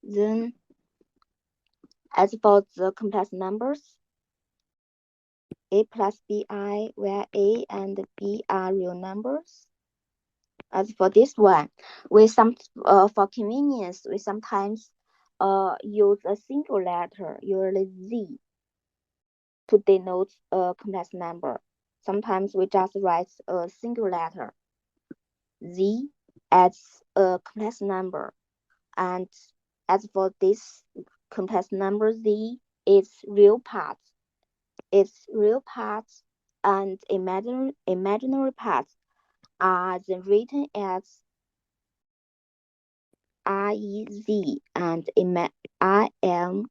Then, as for the complex numbers, a plus bi, where a and b are real numbers. As for this one, for convenience, we sometimes use a single letter, usually z, to denote a complex number. Sometimes we just write a single letter z as a complex number. And as for this complex number z, its real parts, and imaginary parts are then written as REZ and IMZ.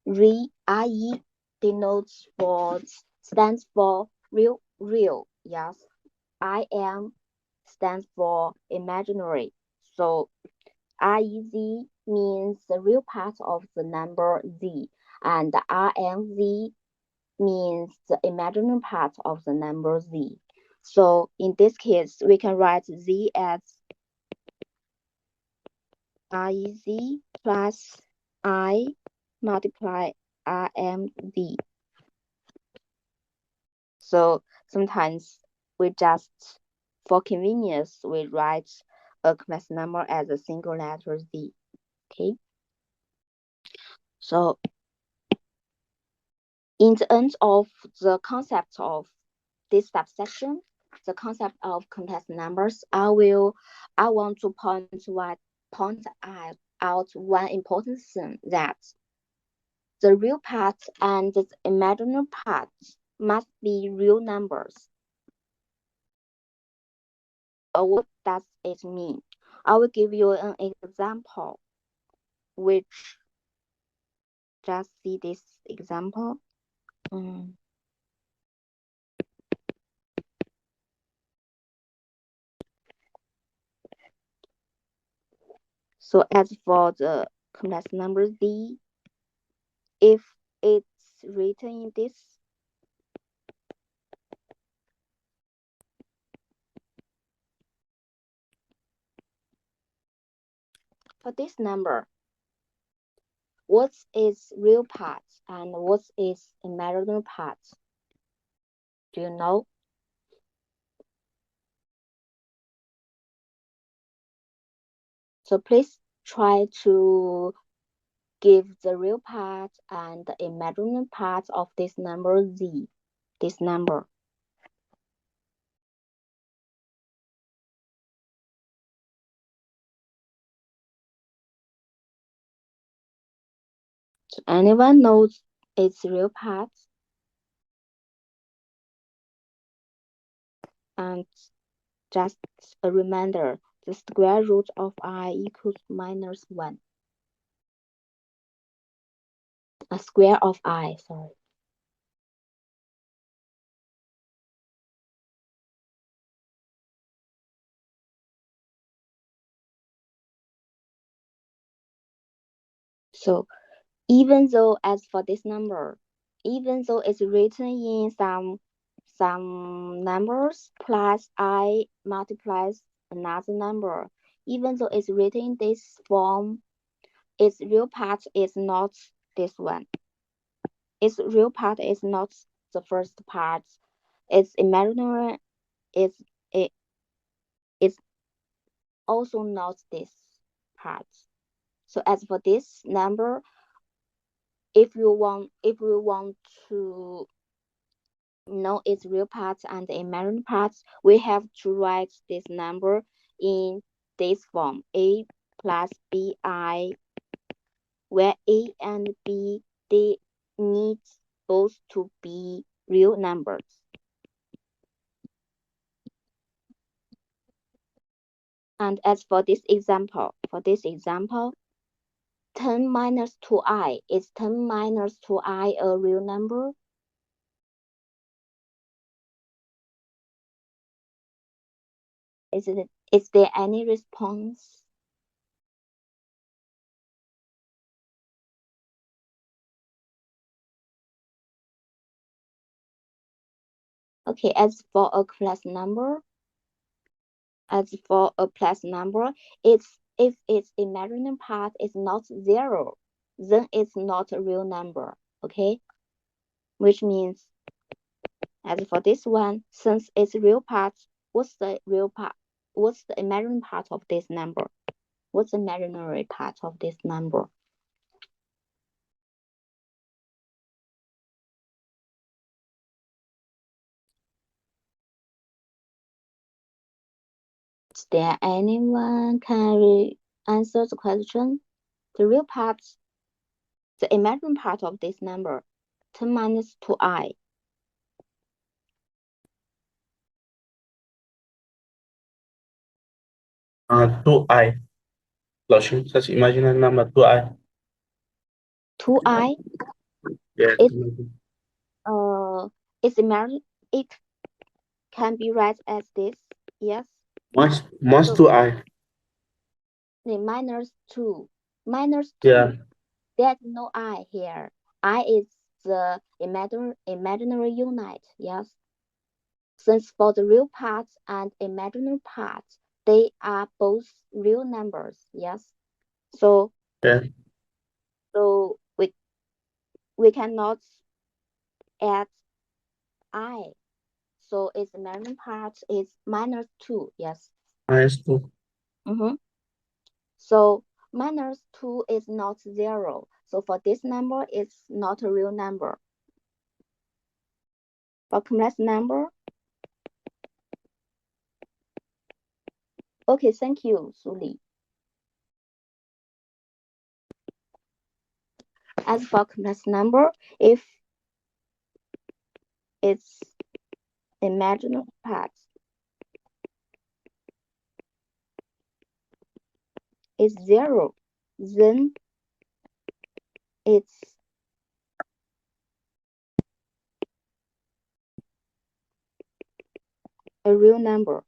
RE denotes for stands for real. Yes. IM stands for imaginary. So REZ means the real part of the number Z, and RMZ means the imaginary part of the number Z. So in this case, we can write Z as REZ plus I multiply RMZ. So sometimes we just, for convenience, we write a complex number as a single letter Z. Okay. So in the end of the concept of this subsection, the concept of complex numbers, I want to point out one important thing, that the real part and the imaginary part must be real numbers. What does it mean? I will give you an example, which just see this example. So as for the complex number z, if it's written in this, for this number, what's its real part and what's its imaginary part? Do you know? So please try to give the real part and the imaginary part of this number z, this number. So anyone knows its real part? And just a reminder, the square root of I equals -1. A square of I, sorry. So even though as for this number, even though it's written in some numbers plus I multiplies another number, even though it's written in this form, its real part is not this one. Its real part is not the first part. Its imaginary is it is also not this part. So as for this number, if we want to know its real parts and the imaginary parts, we have to write this number in this form, a plus bi, where a and b, they need both to be real numbers. And as for this example, 10 minus 2i, is 10 minus 2i a real number? Is there any response? Okay, as for a plus number, it's if its imaginary part is not 0, then it's not a real number, okay? Which means, as for this one, since it's real part, what's the real part? What's the imaginary part of this number? What's the imaginary part of this number? Is there anyone can answer the question? The real part, the imaginary part of this number, 10 minus 2i. 2i. 老师, such imaginary number 2i. 2i, Yes. it, it's imaginary, it can be read as this, yes? Minus So, 2i. the minus 2, minus 2. Yeah. There's no I here. I is the imaginary unit, yes? Since for the real parts and imaginary parts, they are both real numbers, yes? So, Yeah. so we cannot add I. So its imaginary part is minus 2, yes? Minus 2. So minus 2 is not 0. So for this number, it's not a real number. For complex number, okay, thank you, Suli. As for complex number, if its imaginary part is 0, then it's a real number.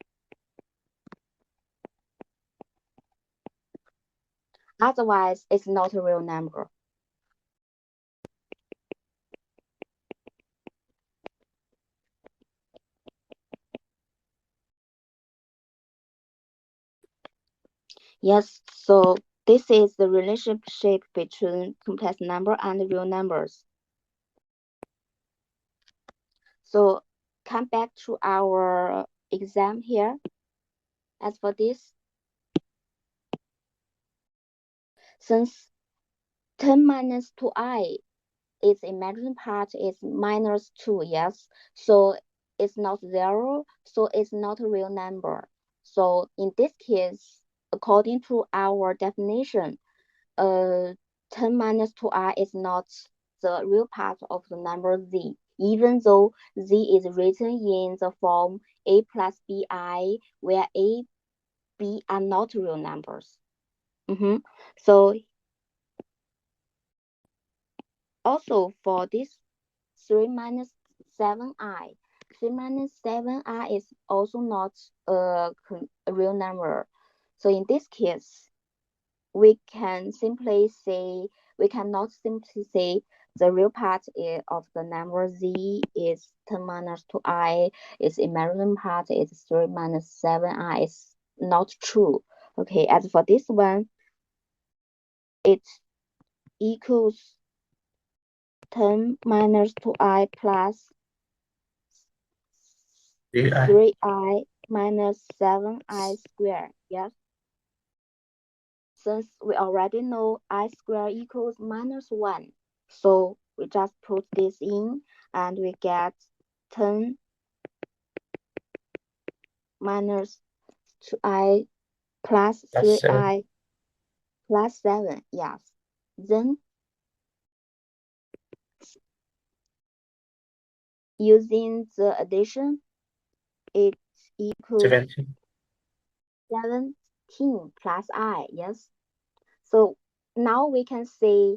Otherwise, it's not a real number. Yes, so this is the relationship between complex number and real numbers. So come back to our exam here. As for this, since 10 minus 2i, its imaginary part is minus 2, yes? So it's not 0, so it's not a real number. So in this case, according to our definition, 10 minus 2i is not the real part of the number z, even though z is written in the form a plus bi, where a, b are not real numbers. So also for this 3 minus 7i, 3 minus 7i is also not a real number. So in this case, we cannot simply say the real part of the number z is 10 minus 2i, its imaginary part is 3 minus 7i. It's not true. Okay, as for this one, it equals 10 minus 2i plus 3i minus 7i squared. Yes. Since we already know I squared equals minus 1, so we just put this in and we get 10 minus 2i plus 3i plus 7. Yes. Then using the addition, it equals 17 plus I. Yes. So now we can see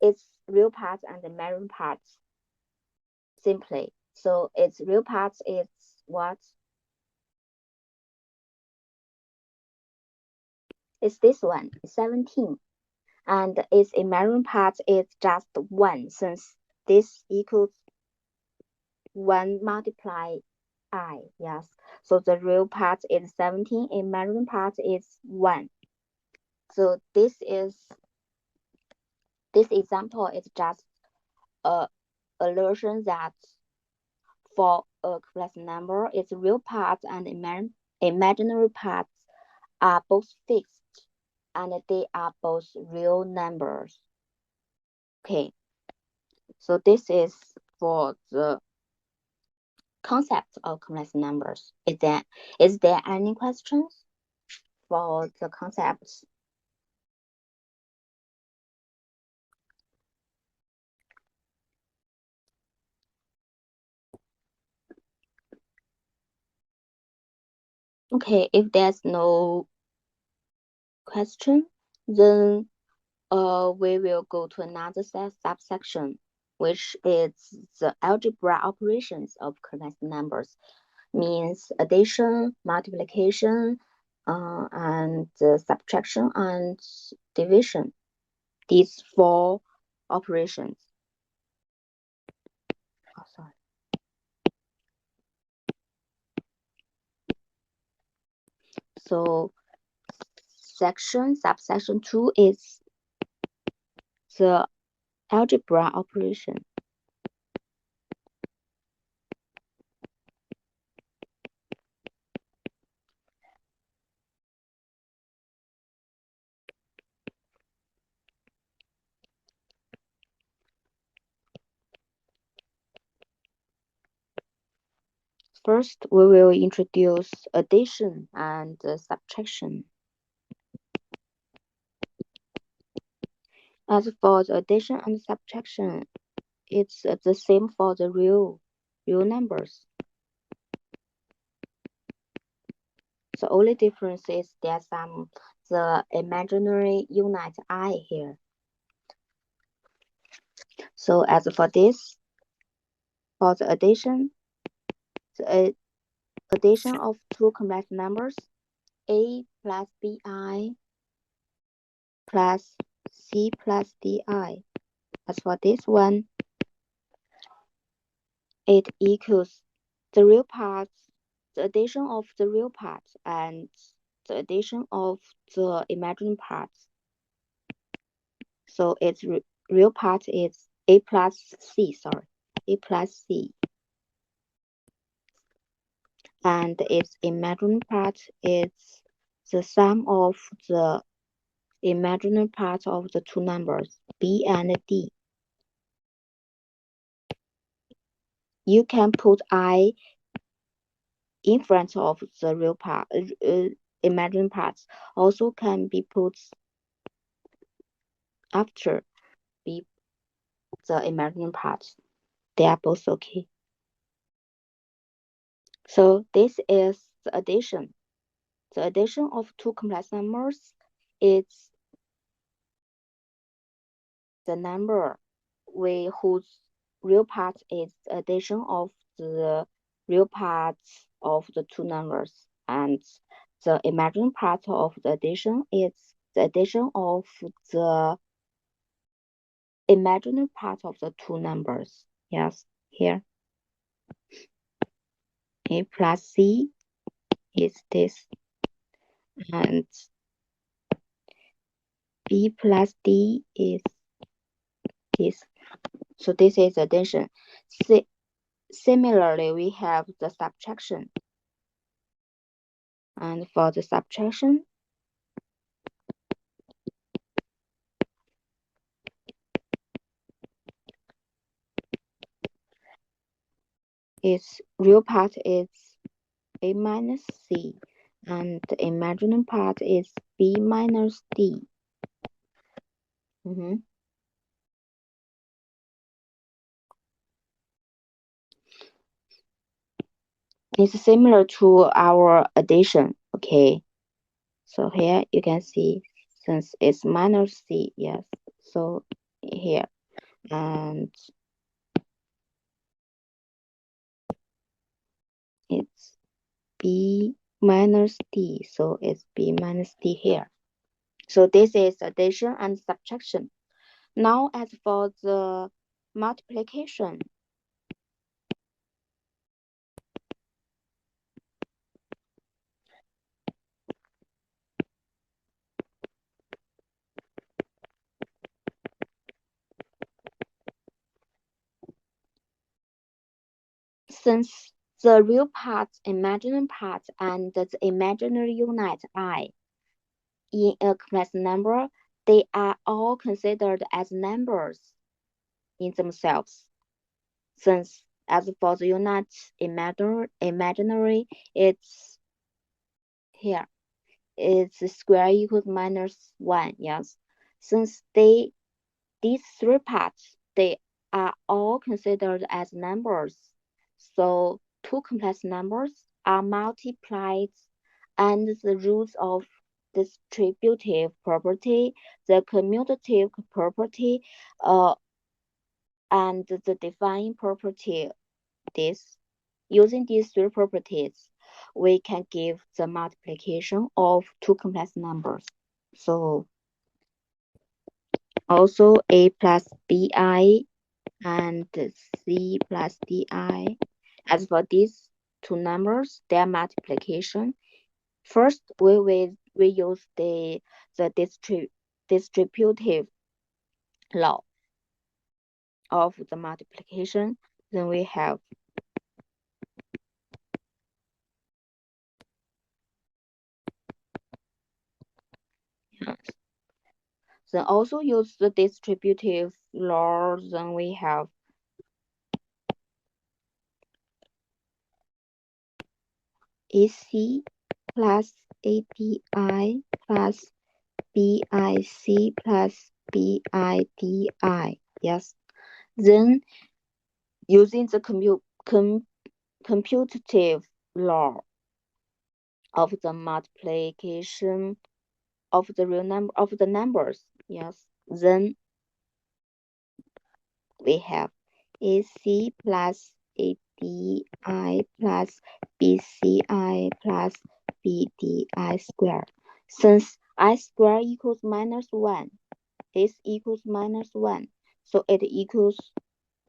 its real parts and the imaginary parts simply. So its real parts is what? It's this one, 17. And its imaginary part is just 1, since this equals 1 multiplied I, yes. So the real part is 17, imaginary part is 1. So this example is just a illusion that for a complex number, its real parts and imaginary parts are both fixed and they are both real numbers. Okay, so this is for the concept of complex numbers. Is there any questions for the concepts? Okay, if there's no question, then we will go to another subsection, which is the algebra operations of complex numbers, means addition, multiplication, and subtraction and division. These four operations. Oh, sorry. So subsection 2 is the algebra operation. First, we will introduce addition and subtraction. As for the addition and subtraction, it's the same for the real numbers. The only difference is there's the imaginary unit I here. So as for this, for the addition, the addition of two complex numbers, a plus bi plus c plus di. As for this one, it equals the real parts, the addition of the real parts and the addition of the imaginary parts. So its real part is a plus c, a plus c. And its imaginary part is the sum of the imaginary parts of the two numbers, b and d. You can put I in front of the real part, imaginary parts. Also can be put after b the imaginary parts. They are both okay. So this is the addition. The addition of two complex numbers is the number whose real part is the addition of the real parts of the two numbers, and the imaginary part of the addition is the addition of the imaginary part of the two numbers. Yes, here a plus c is this, and b plus d is this. So this is addition. Similarly, we have the subtraction. And for the subtraction, its real part is a minus c, and the imaginary part is b minus d. It's similar to our addition, okay? So here you can see, since it's minus c, yes. So here, and it's b minus d, so it's b minus d here. So this is addition and subtraction. Now as for the multiplication, Since the real part, imaginary part, and the imaginary unit I in a complex number, they are all considered as numbers in themselves. Since as for the unit imaginary, it's here. It's square equals minus 1, yes. Since these three parts, they are all considered as numbers. So two complex numbers are multiplied and the rules of distributive property, the commutative property, and the defining property. This Using these three properties, we can give the multiplication of two complex numbers. So also a plus bi and c plus di. As for these two numbers, their multiplication, first we use the distributive law of the multiplication. Then we have then also use the distributive law. Then we have AC plus ADI plus BIC plus BIDI. Yes. Then using the computative law of the multiplication of the real number of the numbers. Yes. Then we have AC plus ADI plus BCI plus BDI squared. Since I square equals minus 1, this equals minus 1. So it equals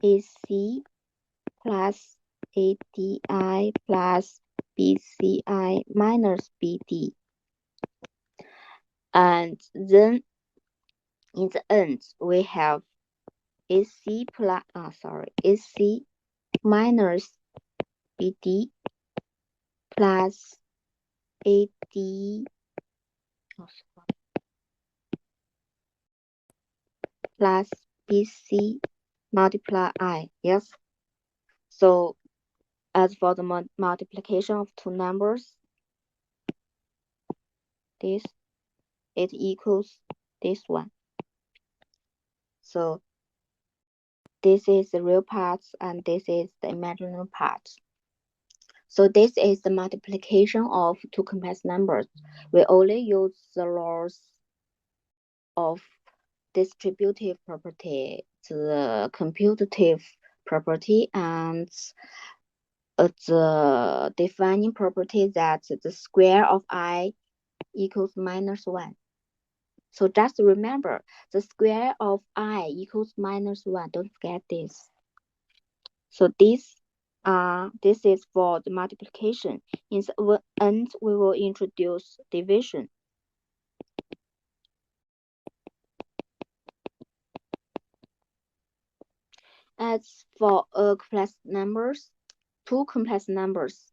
AC plus ADI plus BCI minus BD. And then in the end, we have AC plus, AC minus BD plus AD plus BC multiply I. Yes. So as for the multiplication of two numbers, this it equals this one. So this is the real part and this is the imaginary part. So this is the multiplication of two complex numbers. We only use the laws of distributive property, the computative property, and the defining property that the square of I equals minus 1. So just remember, the square of I equals minus 1. Don't forget this. So this is for the multiplication. In the end, we will introduce division. As for two complex numbers,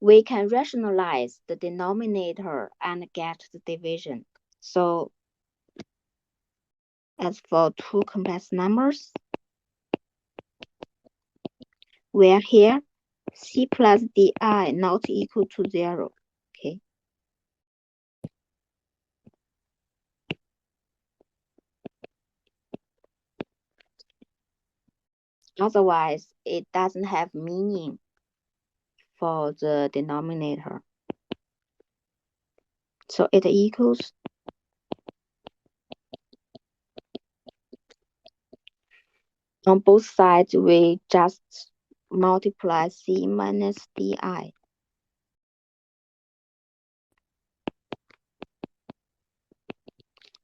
we can rationalize the denominator and get the division. So as for two complex numbers, where here c plus di not equal to 0. Okay. Otherwise, it doesn't have meaning for the denominator. So it equals on both sides, we just multiply c minus di.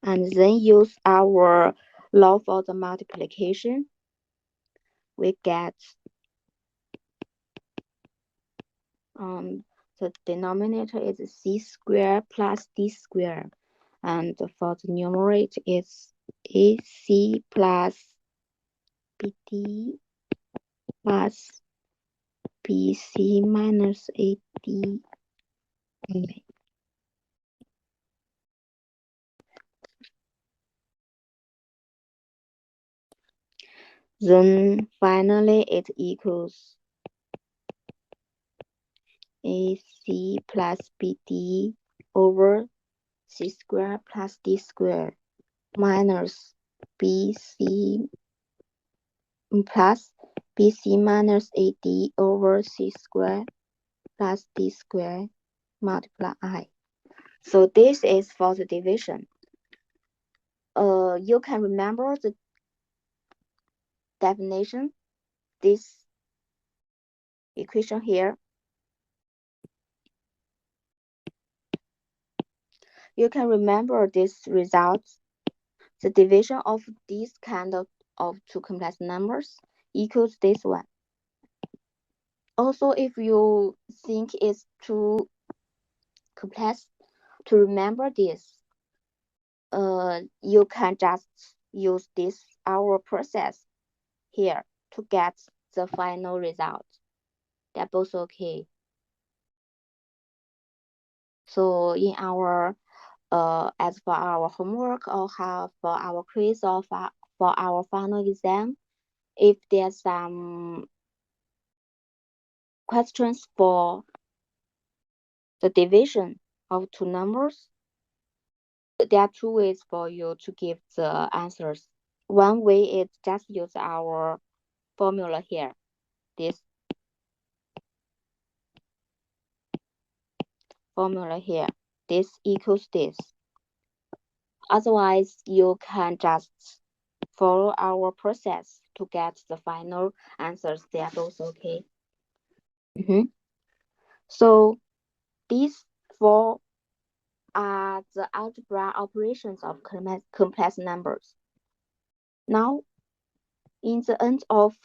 And then use our law for the multiplication. We get the denominator is c squared plus d squared. And for the numerator, it's ac plus bd plus BC minus AD. Then finally it equals AC plus BD over C squared plus D squared minus BC plus BC minus AD over C squared plus D squared multiply I. So this is for the division. You can remember the definition, this equation here. You can remember this result. The division of this kind of two complex numbers equals this one. Also, if you think it's too complex to remember this, you can just use this our process here to get the final result. They're both okay. So in our as for our homework or for our quiz or for our final exam, if there's some questions for the division of two numbers, there are two ways for you to give the answers. One way is just use our formula here. This formula here. This equals this. Otherwise, you can just follow our process to get the final answers. They are both okay. So these four are the algebra operations of complex numbers. Now, in the end of